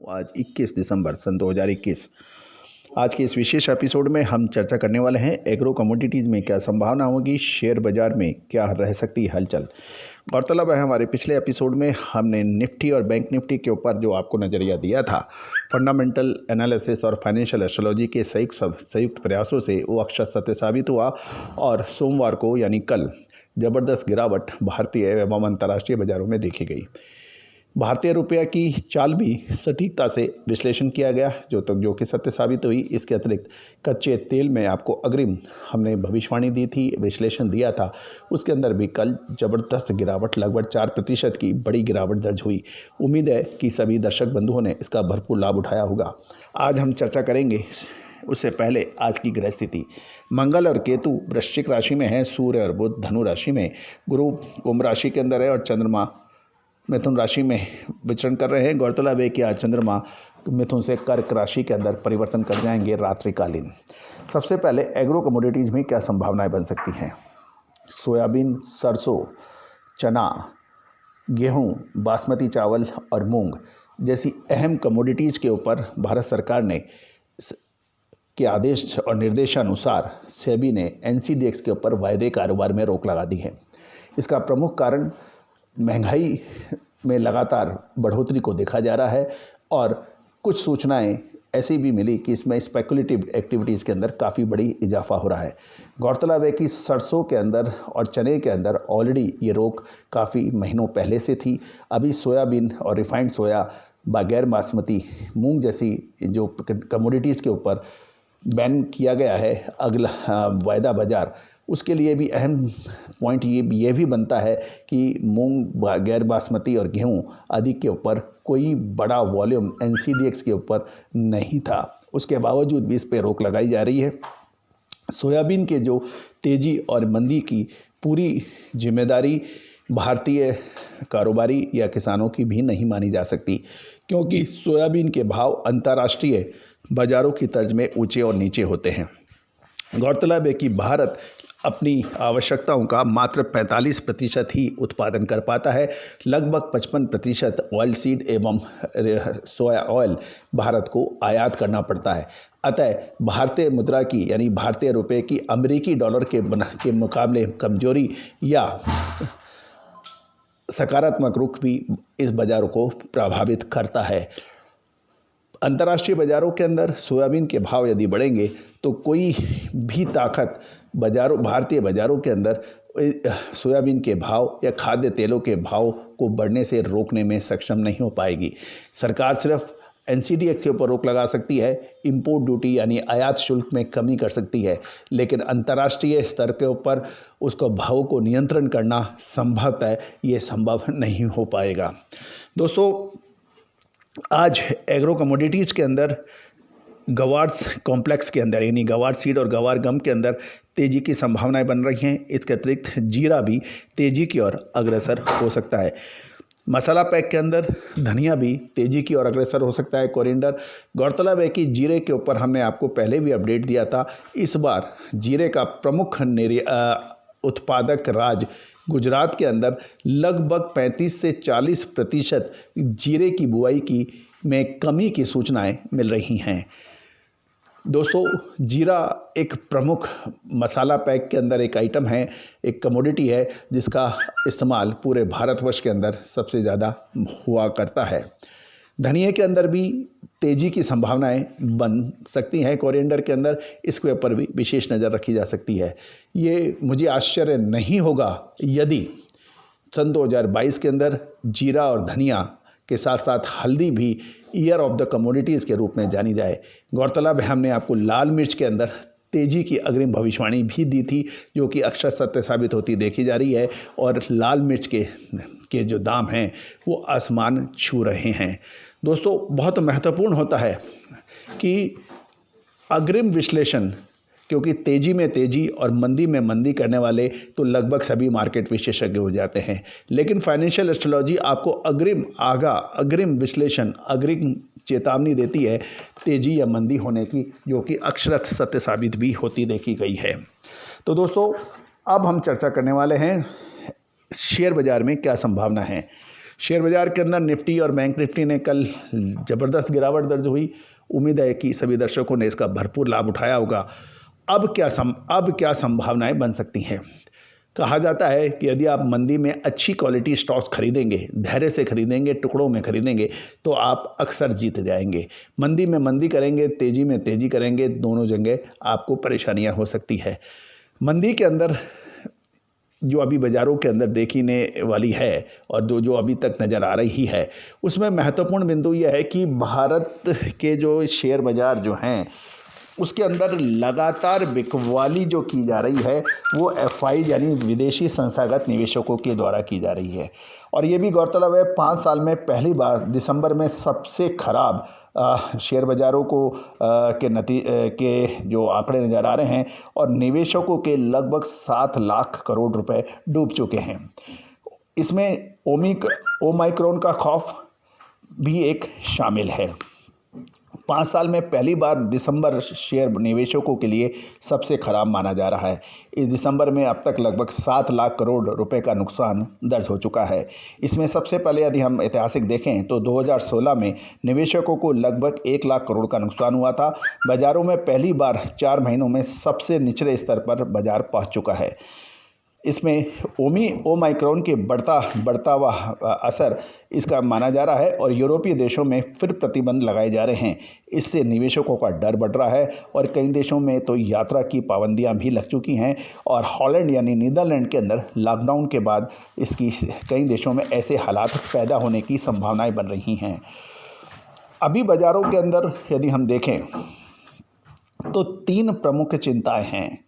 आज 21 दिसंबर सन 2021। आज के इस विशेष एपिसोड में हम चर्चा करने वाले हैं एग्रो कमोडिटीज़ में क्या संभावना होगी, शेयर बाजार में क्या रह सकती है हलचल। गौरतलब है हमारे पिछले एपिसोड में हमने निफ्टी और बैंक निफ्टी के ऊपर जो आपको नज़रिया दिया था, फंडामेंटल एनालिसिस और फाइनेंशियल एस्ट्रोलॉजी के संयुक्त प्रयासों से वो अक्षर सत्य साबित हुआ और सोमवार को यानी कल ज़बरदस्त गिरावट भारतीय एवं अंतर्राष्ट्रीय बाज़ारों में देखी गई। भारतीय रुपया की चाल भी सटीकता से विश्लेषण किया गया जो कि सत्य साबित हुई। इसके अतिरिक्त कच्चे तेल में आपको अग्रिम हमने भविष्यवाणी दी थी, विश्लेषण दिया था, उसके अंदर भी कल ज़बरदस्त गिरावट लगभग 4% की बड़ी गिरावट दर्ज हुई। उम्मीद है कि सभी दर्शक बंधुओं ने इसका भरपूर लाभ उठाया होगा। आज हम चर्चा करेंगे, उससे पहले आज की ग्रह स्थिति। मंगल और केतु वृश्चिक राशि में है, सूर्य और बुध धनु राशि में, गुरु कुंभ राशि के अंदर है और चंद्रमा मिथुन राशि में विचरण कर रहे हैं। गौरतलब है कि आज चंद्रमा मिथुन से कर्क राशि के अंदर परिवर्तन कर जाएंगे रात्रिकालीन। सबसे पहले एग्रो कमोडिटीज़ में क्या संभावनाएं बन सकती हैं। सोयाबीन, सरसों, चना, गेहूं, बासमती चावल और मूंग जैसी अहम कमोडिटीज़ के ऊपर भारत सरकार ने के आदेश और निर्देशानुसार सेबी ने एनसीडीएक्स के ऊपर वायदे कारोबार में रोक लगा दी है। इसका प्रमुख कारण महंगाई में लगातार बढ़ोतरी को देखा जा रहा है और कुछ सूचनाएं ऐसी भी मिली कि इसमें स्पेकुलेटिव एक्टिविटीज़ के अंदर काफ़ी बड़ी इजाफा हो रहा है। गौरतलब है कि सरसों के अंदर और चने के अंदर ऑलरेडी ये रोक काफ़ी महीनों पहले से थी। अभी सोयाबीन और रिफाइंड सोया, बगैर बासमती मूंग जैसी जो कमोडिटीज़ के ऊपर बैन किया गया है अगला वायदा बाजार, उसके लिए भी अहम पॉइंट ये भी बनता है कि मूंग, गैर बासमती और गेहूं आदि के ऊपर कोई बड़ा वॉल्यूम एनसीडीएक्स के ऊपर नहीं था। उसके बावजूद भी इस पर रोक लगाई जा रही है। सोयाबीन के जो तेज़ी और मंदी की पूरी जिम्मेदारी भारतीय कारोबारी या किसानों की भी नहीं मानी जा सकती, क्योंकि सोयाबीन के भाव अंतर्राष्ट्रीय बाज़ारों की तर्ज में ऊंचे और नीचे होते हैं। गौरतलब है कि भारत अपनी आवश्यकताओं का मात्र 45% ही उत्पादन कर पाता है। लगभग 55% ऑयल सीड एवं सोया ऑयल भारत को आयात करना पड़ता है। अतः भारतीय मुद्रा की यानी भारतीय रुपये की अमेरिकी डॉलर के मुकाबले कमजोरी या सकारात्मक रुख भी इस बाज़ारों को प्रभावित करता है। अंतर्राष्ट्रीय बाज़ारों के अंदर सोयाबीन के भाव यदि बढ़ेंगे तो कोई भी ताकत भारतीय बाज़ारों के अंदर सोयाबीन के भाव या खाद्य तेलों के भाव को बढ़ने से रोकने में सक्षम नहीं हो पाएगी। सरकार सिर्फ एनसीडीएक्स के ऊपर रोक लगा सकती है, इंपोर्ट ड्यूटी यानी आयात शुल्क में कमी कर सकती है, लेकिन अंतर्राष्ट्रीय स्तर के ऊपर उसको भाव को नियंत्रण करना संभवतः ये संभव नहीं हो पाएगा। दोस्तों, आज एग्रो कमोडिटीज़ के अंदर गवार्स कॉम्प्लेक्स के अंदर यानी गवार सीड और गवार गम के अंदर तेज़ी की संभावनाएं बन रही हैं। इसके अतिरिक्त जीरा भी तेज़ी की ओर अग्रसर हो सकता है। मसाला पैक के अंदर धनिया भी तेज़ी की ओर अग्रसर हो सकता है, कोरिएंडर। गौरतलब है कि जीरे के ऊपर हमने आपको पहले भी अपडेट दिया था। इस बार जीरे का प्रमुख उत्पादक राज्य गुजरात के अंदर लगभग 35 से 40% जीरे की बुआई की में कमी की सूचनाएं मिल रही हैं। दोस्तों, जीरा एक प्रमुख मसाला पैक के अंदर एक आइटम है, एक कमोडिटी है जिसका इस्तेमाल पूरे भारतवर्ष के अंदर सबसे ज़्यादा हुआ करता है। धनिया के अंदर भी तेज़ी की संभावनाएं बन सकती हैं। कोरिएंडर के अंदर इसके ऊपर भी विशेष नज़र रखी जा सकती है। ये मुझे आश्चर्य नहीं होगा यदि सन 2022 के अंदर जीरा और धनिया के साथ साथ हल्दी भी ईयर ऑफ द कमोडिटीज़ के रूप में जानी जाए। गौरतलब है हमने आपको लाल मिर्च के अंदर तेज़ी की अग्रिम भविष्यवाणी भी दी थी, जो कि अक्षर सत्य साबित होती देखी जा रही है और लाल मिर्च के जो दाम हैं वो आसमान छू रहे हैं। दोस्तों, बहुत महत्वपूर्ण होता है कि अग्रिम विश्लेषण, क्योंकि तेज़ी में तेज़ी और मंदी में मंदी करने वाले तो लगभग सभी मार्केट विशेषज्ञ हो जाते हैं, लेकिन फाइनेंशियल एस्ट्रोलॉजी आपको अग्रिम विश्लेषण, अग्रिम चेतावनी देती है तेज़ी या मंदी होने की, जो कि अक्षरत सत्य साबित भी होती देखी गई है। तो दोस्तों, अब हम चर्चा करने वाले हैं शेयर बाज़ार में क्या संभावना है। शेयर बाजार के अंदर निफ्टी और बैंक निफ्टी ने कल ज़बरदस्त गिरावट दर्ज हुई। उम्मीद है कि सभी दर्शकों ने इसका भरपूर लाभ उठाया होगा। अब क्या संभावनाएं बन सकती हैं? कहा जाता है कि यदि आप मंदी में अच्छी क्वालिटी स्टॉक्स खरीदेंगे, धैर्य से खरीदेंगे, टुकड़ों में खरीदेंगे, तो आप अक्सर जीत जाएंगे। मंदी में मंदी करेंगे, तेज़ी में तेज़ी करेंगे, दोनों जगह आपको परेशानियां हो सकती है। मंदी के अंदर जो अभी बाज़ारों के अंदर देखने वाली है और जो अभी तक नज़र आ रही है, उसमें महत्वपूर्ण बिंदु यह है कि भारत के जो शेयर बाज़ार जो हैं उसके अंदर लगातार बिकवाली जो की जा रही है वो एफआई यानी विदेशी संस्थागत निवेशकों के द्वारा की जा रही है। और ये भी गौरतलब है 5 साल में पहली बार दिसंबर में सबसे खराब शेयर बाज़ारों को के जो आंकड़े नज़र आ रहे हैं और निवेशकों के लगभग 7 लाख करोड़ रुपए डूब चुके हैं। इसमें ओमाइक्रोन का खौफ भी एक शामिल है। 5 साल में पहली बार दिसंबर शेयर निवेशकों के लिए सबसे खराब माना जा रहा है। इस दिसंबर में अब तक लगभग 7 लाख करोड़ रुपए का नुकसान दर्ज हो चुका है। इसमें सबसे पहले यदि हम ऐतिहासिक देखें तो 2016 में निवेशकों को लगभग 1 लाख करोड़ का नुकसान हुआ था। बाज़ारों में पहली बार 4 महीनों में सबसे निचले स्तर पर बाज़ार पहुँच चुका है। इसमें ओमाइक्रोन के बढ़ता हुआ असर इसका माना जा रहा है और यूरोपीय देशों में फिर प्रतिबंध लगाए जा रहे हैं। इससे निवेशकों का डर बढ़ रहा है और कई देशों में तो यात्रा की पाबंदियां भी लग चुकी हैं और हॉलैंड यानी नीदरलैंड के अंदर लॉकडाउन के बाद इसकी कई देशों में ऐसे हालात पैदा होने की संभावनाएं बन रही हैं। अभी बाज़ारों के अंदर यदि हम देखें तो 3 प्रमुख चिंताएँ हैं।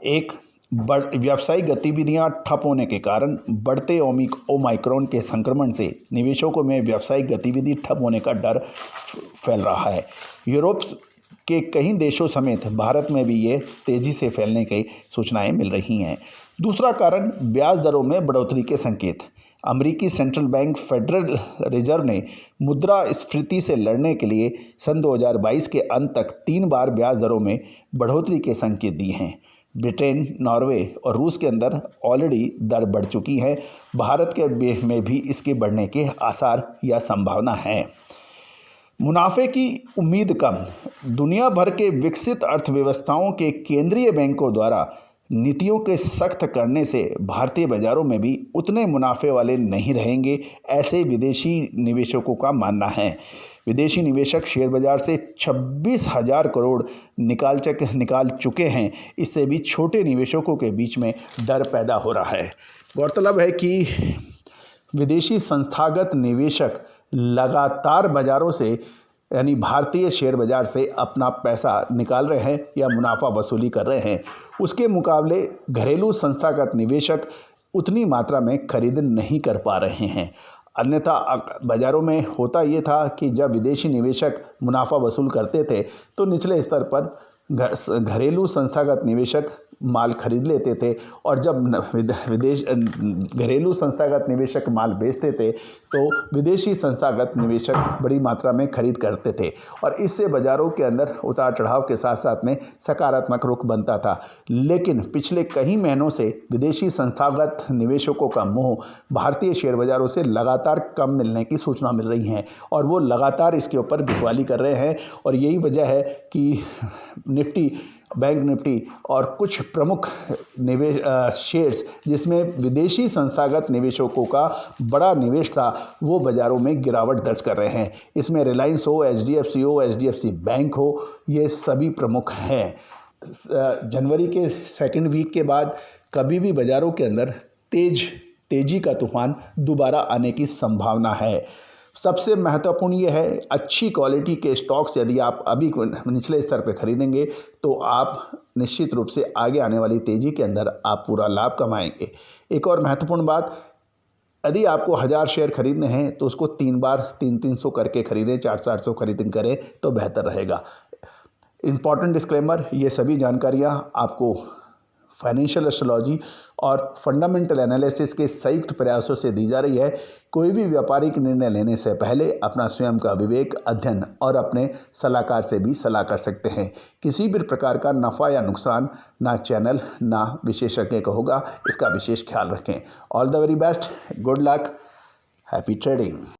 एक, व्यावसायिक गतिविधियां ठप होने के कारण बढ़ते ओमाइक्रोन के संक्रमण से निवेशकों में व्यावसायिक गतिविधि ठप होने का डर फैल रहा है। यूरोप के कई देशों समेत भारत में भी ये तेज़ी से फैलने की सूचनाएं मिल रही हैं। दूसरा कारण, ब्याज दरों में बढ़ोतरी के संकेत। अमेरिकी सेंट्रल बैंक फेडरल रिजर्व ने मुद्रास्फीति से लड़ने के लिए सन 2022 के अंत तक 3 बार ब्याज दरों में बढ़ोतरी के संकेत दिए हैं। ब्रिटेन, नॉर्वे और रूस के अंदर ऑलरेडी दर बढ़ चुकी है। भारत के में भी इसके बढ़ने के आसार या संभावना है। मुनाफे की उम्मीद कम। दुनिया भर के विकसित अर्थव्यवस्थाओं के केंद्रीय बैंकों द्वारा नीतियों के सख्त करने से भारतीय बाज़ारों में भी उतने मुनाफे वाले नहीं रहेंगे, ऐसे विदेशी निवेशकों का मानना है। विदेशी निवेशक शेयर बाज़ार से 26,000 करोड़ निकाल चुके हैं। इससे भी छोटे निवेशकों के बीच में डर पैदा हो रहा है। गौरतलब है कि विदेशी संस्थागत निवेशक लगातार बाज़ारों से यानी भारतीय शेयर बाज़ार से अपना पैसा निकाल रहे हैं या मुनाफा वसूली कर रहे हैं। उसके मुकाबले घरेलू संस्थागत निवेशक उतनी मात्रा में खरीद नहीं कर पा रहे हैं। अन्यथा बाज़ारों में होता ये था कि जब विदेशी निवेशक मुनाफा वसूल करते थे तो निचले स्तर पर घरेलू संस्थागत निवेशक माल खरीद लेते थे और जब घरेलू संस्थागत निवेशक माल बेचते थे तो विदेशी संस्थागत निवेशक बड़ी मात्रा में खरीद करते थे और इससे बाज़ारों के अंदर उतार चढ़ाव के साथ साथ में सकारात्मक रुख बनता था। लेकिन पिछले कई महीनों से विदेशी संस्थागत निवेशकों का मोह भारतीय शेयर बाज़ारों से लगातार कम मिलने की सूचना मिल रही है और वो लगातार इसके ऊपर बिकवाली कर रहे हैं और यही वजह है कि निफ्टी, बैंक निफ्टी और कुछ प्रमुख शेयर्स जिसमें विदेशी संस्थागत निवेशकों का बड़ा निवेश था वो बाज़ारों में गिरावट दर्ज कर रहे हैं। इसमें रिलायंस हो, एचडीएफसी बैंक हो, ये सभी प्रमुख हैं। जनवरी के सेकंड वीक के बाद कभी भी बाज़ारों के अंदर तेज़ी का तूफान दोबारा आने की संभावना है। सबसे महत्वपूर्ण ये है, अच्छी क्वालिटी के स्टॉक्स यदि आप अभी निचले स्तर पर खरीदेंगे तो आप निश्चित रूप से आगे आने वाली तेज़ी के अंदर आप पूरा लाभ कमाएंगे। एक और महत्वपूर्ण बात, यदि आपको 1000 शेयर खरीदने हैं तो उसको 3 बार 300 करके खरीदें, 400 खरीदें करें तो बेहतर रहेगा। इम्पॉर्टेंट डिस्क्लेमर, ये सभी जानकारियाँ आपको फाइनेंशियल एस्ट्रोलॉजी और फंडामेंटल एनालिसिस के संयुक्त प्रयासों से दी जा रही है। कोई भी व्यापारिक निर्णय लेने से पहले अपना स्वयं का विवेक, अध्ययन और अपने सलाहकार से भी सलाह कर सकते हैं। किसी भी प्रकार का नफ़ा या नुकसान ना चैनल ना विशेषज्ञ का होगा, इसका विशेष ख्याल रखें। All the very best, good luck, happy trading.